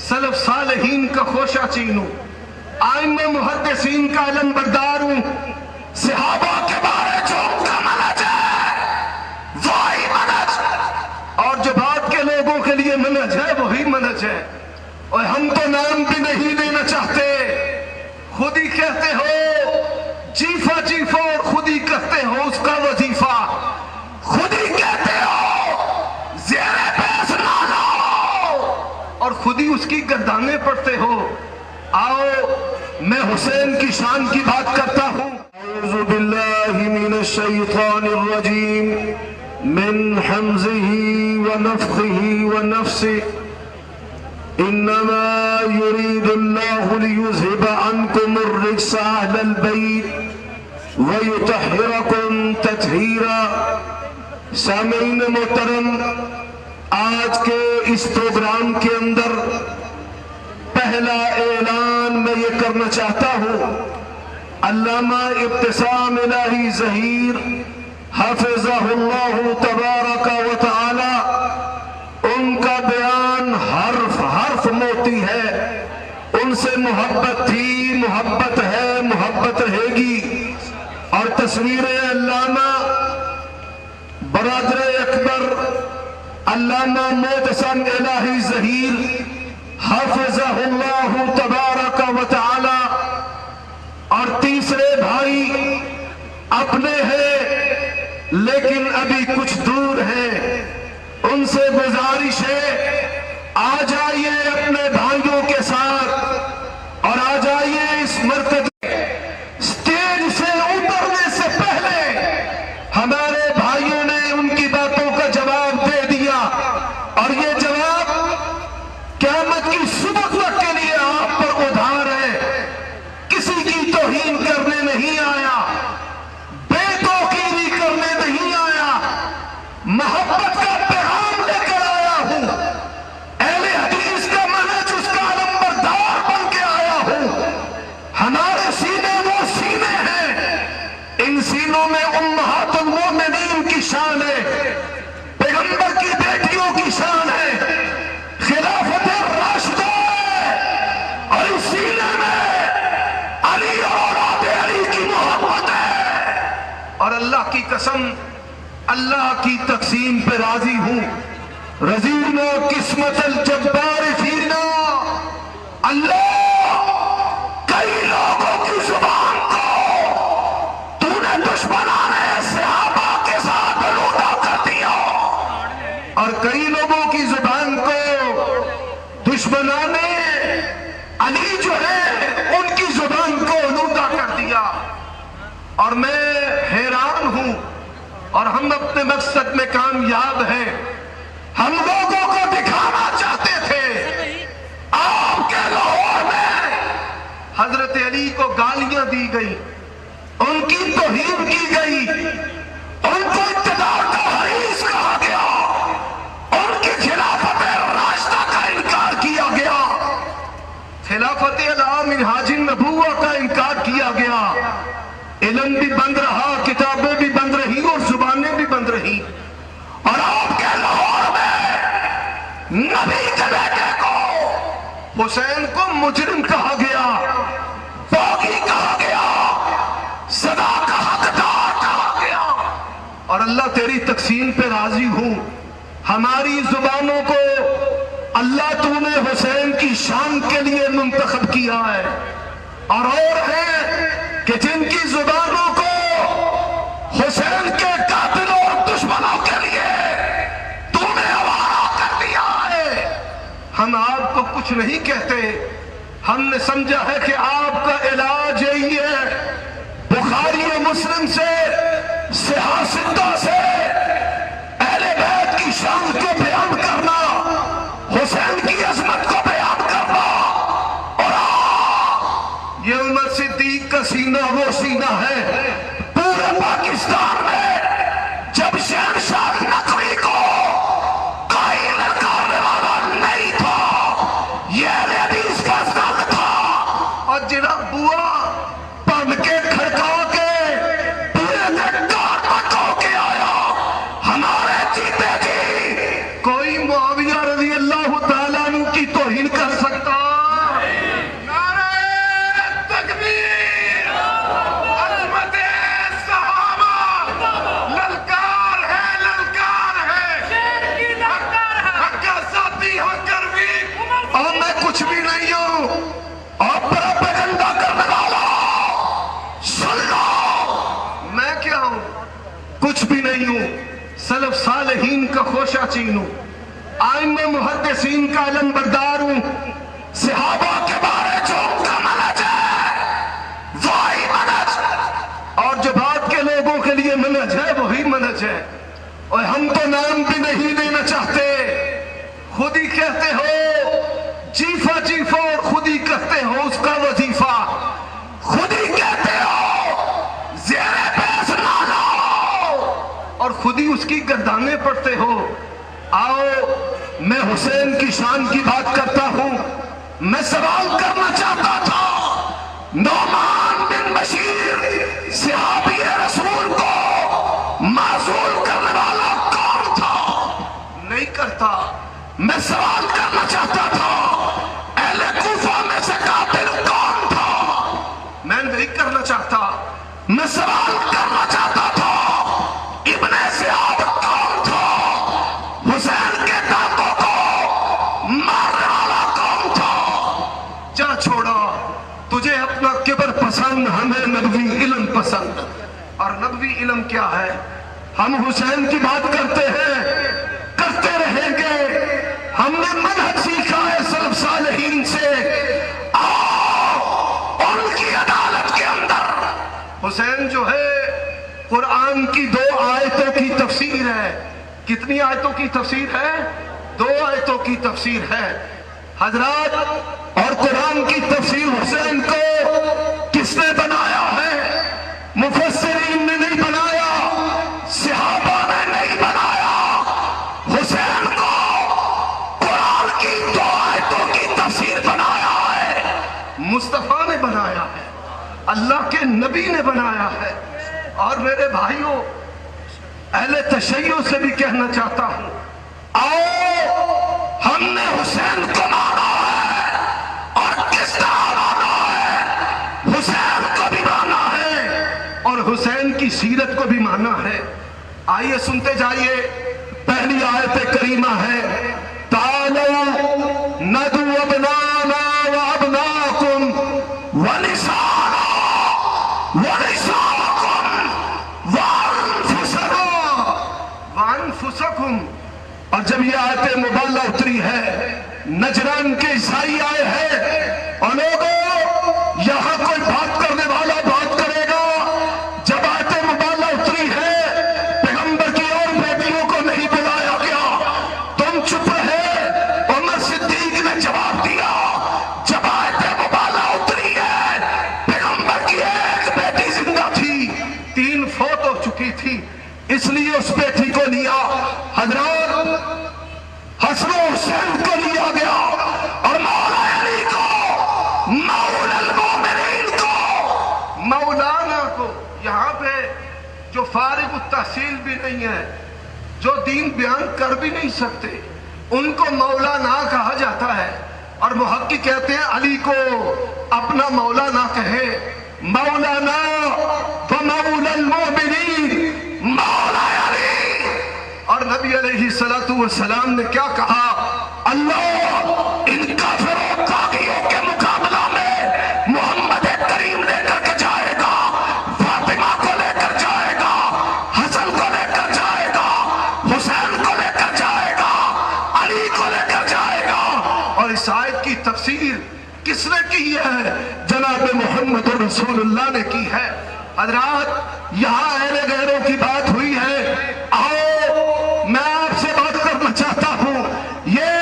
سلف صالحین کا خوشہ چین ہوں، آئمہ محدثین کا علم بردار ہوں، صحابہ کے بارے جو ان کا منہج ہے وہی منہج، اور جو بعد کے لوگوں کے لیے منہج ہے وہی منہج ہے۔ اور ہم تو نام بھی نہیں لینا چاہتے، خود ہی کہتے ہو جیفہ جیفہ، اور خود ہی کہتے ہو اس کا وظیفہ، خود ہی کہتے ہو زیر بیس نہ لاؤ، اور خود ہی اس کی گردانے پڑھتے ہو۔ آؤ میں حسین کی شان کی بات کرتا ہوں۔ اعوذ باللہ من الشیطان الرجیم من حمزہ ونفخہ ونفسہ، انما يريد الله ليذهب عنكم الرجس اهل البيت ويطهركم تطہیرا۔ سامعین محترم، آج کے اس پروگرام کے اندر پہلا اعلان میں یہ کرنا چاہتا ہوں، علامہ ابتسام الہی ظہیر حفظہ اللہ تبارک و تعالی، ان کا بیان حرف حرف موتی ہے، ان سے محبت تھی، محبت ہے، محبت رہے گی۔ اور تصویر علامہ برادر اکبر علامہ معتصم الہی ظہیر حفظہ اللہ تبارک و تعالی، اور تیسرے بھائی اپنے ہیں لیکن ابھی کچھ دور ہیں، ان سے گزارش ہے آ جائیے اپنے بھائیوں کے ساتھ، اور آ جائیے اس مرکز سٹیج سے اترنے سے پہلے ہمارے بھائیوں نے ان کی باتوں کا جواب دے دیا، اور یہ جواب قیامت کی صبح تک کے لیے آپ پر ادھار ہے۔ کسی کی توہین کرنے نہیں آیا، بے توقیری کرنے نہیں آیا، محبت کا پیغام لے کر آیا ہوں، اہل حدیث کا منہج اس کا علم بردار بن کے آیا ہوں۔ ہمارے سینے وہ سینے ہیں، ان سینوں میں امہات المومنین کی شان ہے، پیغمبر کی بیٹیوں کی شان ہے، خلافت راشدہ ہے، اور اس سینے میں علی اور اولاد علی کی محبت ہے۔ اور اللہ کی قسم، اللہ کی تقسیم پہ راضی ہوں۔ رضینا قسمت الجبار فینا، اللہ کئی لوگوں کی زبان کو تو نے دشمنان صحابہ کے ساتھ آلودہ کر دیا، اور کئی لوگوں کی زبان کو دشمنان علی جو ہے ان کی زبان کو آلودہ کر دیا۔ اور میں حیران ہوں، اور ہم اپنے مقصد میں کامیاب ہیں۔ ہم لوگوں کو دکھانا چاہتے تھے آپ کے لاہور میں حضرت علی کو گالیاں دی گئی، ان کی توہین کی گئی، ان کو اقتدار کا حریص کہا گیا، ان کی خلافت راشدہ کا انکار کیا گیا، خلافت علی منہاج النبوہ کا انکار کیا گیا۔ علم بھی بند رہا، کتابیں بھی بند رہی، اور زبانیں بھی بند رہی، اور آپ کے لاہور میں نبی کے بیٹے کو، حسین کو مجرم کہا گیا، باغی کہا گیا، سزا کا حقدار کہا گیا۔ اور اللہ تیری تقسیم پہ راضی ہوں، ہماری زبانوں کو اللہ تو نے حسین کی شان کے لیے منتخب کیا ہے، اور ہیں کہ جن کی زبانوں کو حسین کے قاتلوں اور دشمنوں کے لیے تو نے آوارہ کر دیا ہے۔ ہم آپ کو کچھ نہیں کہتے، ہم نے سمجھا ہے کہ آپ کا علاج یہی ہے، بخاری و مسلم سے، صحاح ستہ سے اہل بیت کی شان کو بیان کرنا، حسین کی عظمت کو بیان کرنا۔ اور یہ عمر صدیق کا سینہ وہ سینہ ہے پورے پاکستان میں جب شہنشاہ نقوی کو قائل کرنے والا نہیں تھا، یہ اہل حدیث کا ذل تھا۔ اور جناب بوا بن کے کھڑکا کے پورے کچھ بھی نہیں ہوں، سلف صالحین کا خوشہ چین ہوں، آئمہ محدثین کا علم بردار ہوں، صحابہ کے بارے جو ان کا منہج ہے وہی منہج، اور جو بعد کے لوگوں کے لیے منہج ہے وہی منہج ہے۔ اور ہم تو نام بھی نہیں لینا چاہتے، خود ہی کہتے ہو جیفا جیفا، اور خود ہی کہتے ہو اس کا وظیفہ، خود ہی کہتے ہو زیر بیس نہ لاؤ، اور خود ہی اس کی گردانے پڑھتے ہو۔ آؤ میں حسین کی شان کی بات کرتا ہوں۔ میں سوال کرنا چاہتا تھا، نعمان بن بشیر صحابی رسول کو معزول کرنے والا کون تھا؟ نہیں کرتا۔ میں سوال کرنا چاہتا تھا، اہل کوفہ میں سے قاتل کون تھا؟ میں نہیں کرنا چاہتا۔ میں سوال کرنا چاہتا تھا، ابن زیاد کون تھا؟ حسین کے دانتوں کو مارنے والا کون تھا؟ جا چھوڑا، تجھے اپنا کبر پسند، ہمیں نبوی علم پسند۔ اور نبوی علم کیا ہے؟ ہم حسین کی بات کرتے ہیں، کرتے رہیں گے۔ ہم نے منہج سیکھا ہے سلف صالحین سے، آؤ ان کی عدالت کے اندر۔ حسین جو ہے قرآن کی 2 آیتوں کی تفسیر ہے۔ کتنی آیتوں کی تفسیر ہے؟ 2 آیتوں کی تفسیر ہے حضرات۔ اور قرآن کی تفسیر حسین کو کس نے بنایا ہے؟ مفسرین نے نہیں بنایا، صحابہ نے نہیں بنایا۔ حسین کو قرآن کی 2 آیتوں کی تفسیر بنایا ہے مصطفیٰ نے بنایا ہے، اللہ کے نبی نے بنایا ہے۔ اور میرے بھائیوں، اہل تشیع سے بھی کہنا چاہتا ہوں، آؤ ہم نے حسین کو مانا ہے، اور کس طرح مانا ہے؟ حسین کو بھی مانا ہے اور حسین کی سیرت کو بھی مانا ہے۔ آئیے سنتے جائیے، پہلی آیت کریمہ ہے، تعالوا ندعو ابنانا وابناکم ونسانا ونساءکم وانفسکم۔ اور جب یہ آیت مبالغہ اتری ہے، نجران کے عیسائی آئے ہیں، اور لوگوں یہاں کوئی بات کرنے والا بات کرے گا۔ جب آیت مبالغہ اتری ہے، پیغمبر کی اور بیٹیوں کو نہیں بلایا گیا، تم چپ رہے۔ عمر صدیق نے جواب دیا، جب آیت مبالغہ اتری ہے، پیغمبر کی ایک بیٹی زندہ تھی، 3 فوت ہو چکی تھی، اس لیے اس بیٹی کو لیا۔ حضرات، حسن و حسین کو لیا گیا، اور مولا علی کو، مولا المومنین کو، مولانا کو، یہاں پہ جو فارغ التحصیل بھی نہیں ہے، جو دین بیان کر بھی نہیں سکتے، ان کو مولانا کہا جاتا ہے۔ اور محقق کہتے ہیں علی کو اپنا مولانا کہے، مولانا و مولا المومنین، مولا علی۔ اور نبی علیہ السلام نے کیا کہا؟ اللہ ان کافروں طاغیوں کے مقابلہ میں محمد کریم لے کر کے جائے گا، فاطمہ کو لے کر جائے گا، حسن کو لے کر جائے گا، حسین کو لے کر جائے گا، علی کو لے کر جائے گا۔ اور اس آیت کی تفسیر کس نے کی ہے؟ جناب محمد رسول اللہ نے کی ہے۔ حضرات، یہاں اہل غیروں کی بات ہوئی ہے، آؤ میں آپ سے بات کرنا چاہتا ہوں، یہ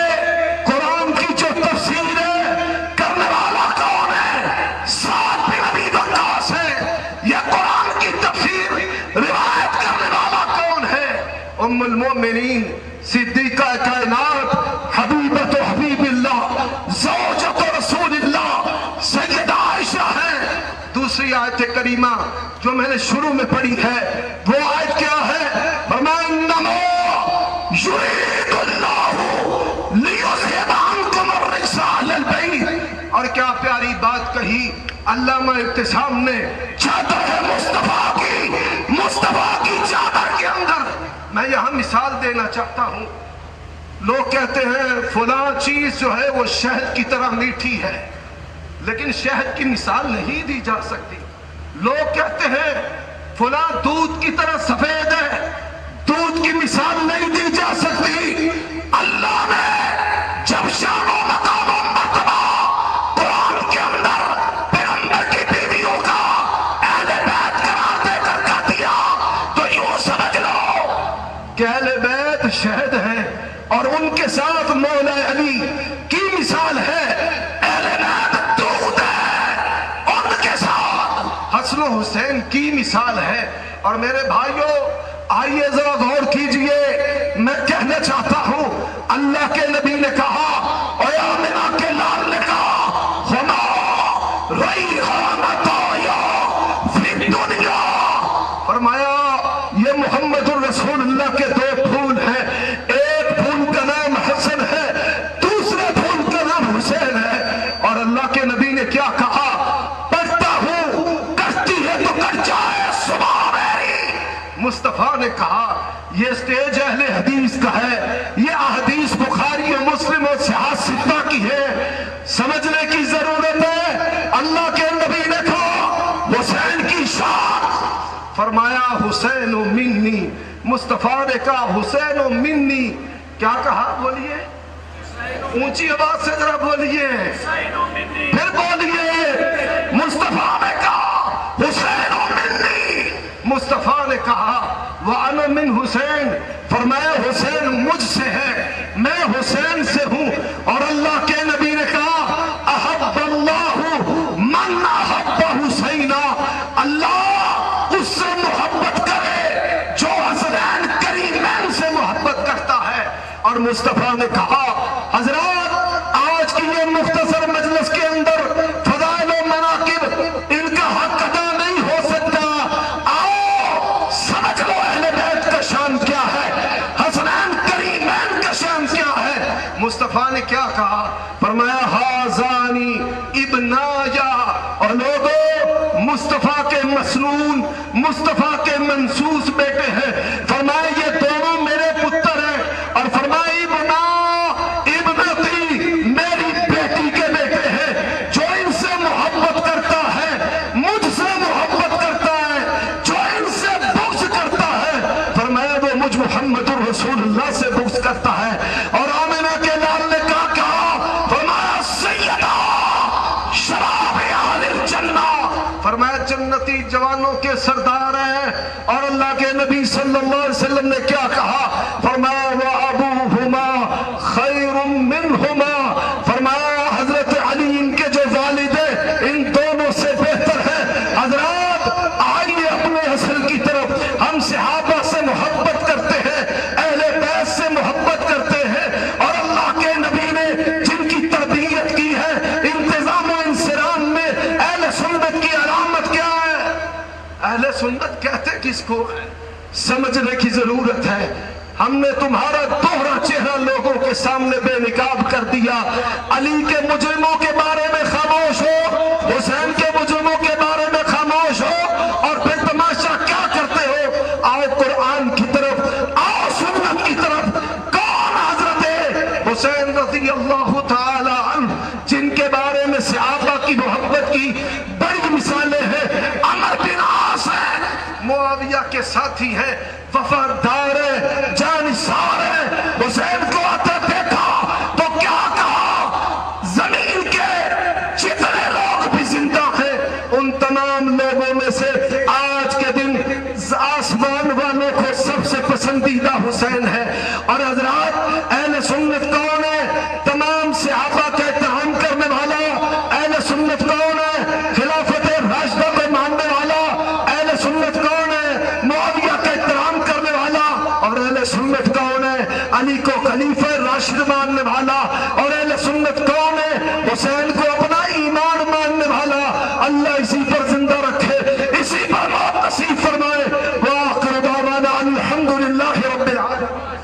قرآن کی جو تفسیر ہے کرنے والا کون ہے؟ سعد بن ابی وقاص ہے۔ یہ قرآن کی تفسیر روایت کرنے والا کون ہے؟ ام المؤمنین صدیقہ کائنات، حبیبۃ حبیب اللہ، زوجۃ رسول اللہ، سیدہ عائشہ ہے۔ دوسری آیت کریمہ جو میں نے شروع میں پڑھی ہے، وہ آیت کیا ہے؟ وَمَنَّمَا يُرِيدُ اللَّهُ لِيُذْهِبَ عَنْكُمُ الرِّجْسَ أَهْلَ الْبَيْتِ۔ اور کیا پیاری بات کہی علامہ ابتسام نے، چادر مصطفیٰ کی چادر کے اندر۔ میں یہاں مثال دینا چاہتا ہوں، لوگ کہتے ہیں فلاں چیز جو ہے وہ شہد کی طرح میٹھی ہے، لیکن شہد کی مثال نہیں دی جا سکتی۔ لوگ کہتے ہیں فلاں دودھ کی طرح سفید ہے، اور ان کے ساتھ مولا علی کی مثال ہے، اہل بیت درود ہے ان کے ساتھ، حسن و حسین کی مثال ہے۔ اور میرے بھائیوں آئیے ذرا غور کیجئے، میں کہنا چاہتا ہوں اللہ کے نبی نے کہا، اور آمنہ کے لال نے کہا، ہما ریحانۃ فی الدنیا، فرمایا یہ محمد الرسول اللہ کے دو پھول ہیں، ایک پھول کا نام حسن ہے، دوسرے پھول کا نام حسین ہے۔ اور اللہ کے نبی نے کیا کہا، پڑھتا ہوں کرتی ہے تو کر جائے صبح میری۔ مصطفیٰ نے کہا یہ سٹیج اہل حدیث کا ہے، یہ احادیث بخاری و مسلم و صحاح ستہ کی ہے، سمجھنے کی ضرورت ہے۔ اللہ کے نبی نے کہا حسین کی شان، فرمایا حسین منی، مصطفیٰ نے کہا حسین منی، کیا کہا بولیے، اونچی آواز سے ذرا بولیے، پھر بولیے، مصطفیٰ نے کہا حسین منی، مصطفیٰ نے کہا وَأَنَا مِن حسین، فرمایا حسین مجھ سے ہے، میں حسین سے ہوں۔ اور اللہ کے نبی نے کہا احب اللہ من احب حسینا، اللہ اس سے محبت کرے جو حسنین کریمین سے محبت کرتا ہے۔ اور مصطفیٰ نے کہا حضرات آج کی یہ مختصر مجلس کے اندر فضائل و مناقب ان کا حق ادا نہیں ہو سکتا، آؤ سمجھ لو اہل بیت کا شان کیا ہے، حسنین کریمین کا شان کیا ہے۔ مصطفیٰ نے کیا کہا، فرمایا ہازانی ابنایا، اور لوگوں مصطفیٰ کے مسنون، مصطفیٰ کے منصوص بیٹے ہیں، فرمایا یہ دونوں میرے پتر ہیں، اور فرمایا ابنا ابنتی میری بیٹی کے بیٹے ہیں، جو ان سے محبت کرتا ہے مجھ سے محبت کرتا ہے، جو ان سے بغض کرتا ہے فرمایا وہ مجھ محمد الرسول اللہ سے بغض کرتا ہے۔ اور آمنہ کے لال نے کہا فرمایا سیدہ شراب اہل الجنہ، فرمایا جنتی جوانوں کے سردار ہیں۔ اور اللہ کے نبی صلی اللہ علیہ وسلم نے کیا کہا، فرمایا وَأَبُوهُمَا خَيْرٌ مِّنْهُمَا، فرمایا حضرت علی ان کے جو والد ہیں ان دونوں سے بہتر ہیں۔ حضرات آئیے اپنے اصل کی طرف، ہم صحابہ سے محبت کرتے ہیں، اہل بیت سے محبت کرتے ہیں، اور اللہ کے نبی نے جن کی تربیت کی ہے انتظام و انصرام میں، اہل سنت کی علامت کیا ہے؟ اہل سنت کہتے کس کو ہے؟ سمجھنے کی ضرورت ہے۔ ہم نے تمہارا دوہرا چہرہ لوگوں کے سامنے بے نقاب کر دیا، علی کے مجرموں کے بارے میں خاموش ہو، حسین کے مجرموں کے بارے میں خاموش ہو، اور پھر تماشا کیا کرتے ہو؟ آؤ قرآن کی طرف، آؤ سنت کی طرف۔ کون حضرت حسین رضی اللہ تعالی عنہ جن کے بارے میں صحابہ کی محبت کی بڑی مثالیں ہیں؟ عمر بن عاص ہے، معاویہ کے ساتھی ہے، وفادار ہے، جانثار ہے۔ حسین کو آتے دیکھا تو کیا کہا، زمین کے جتنے لوگ بھی زندہ ہیں ان تمام لوگوں میں سے آج کے دن آسمان والوں کو سب سے پسندیدہ حسین ہے۔ اور حضرات اہل سنت کون ہے؟ تمام صحابہ کا احترام کرنے والا اہل سنت کون ہے؟ خلافت راشدہ کو ماننے والا اہل سنت کون ہے؟ معاویہ کا احترام کرنے والا۔ اور اہل سنت کون ہے؟ علی کو خلیفہ راشد ماننے والا۔ اور اہل سنت کون ہے؟ حسین کو اپنا ایمان ماننے والا۔ اللہ اسی پر زندہ رکھے، اسی پر موت نصیب فرمائے۔ وآخر دعوانا الحمدللہ رب العالمین۔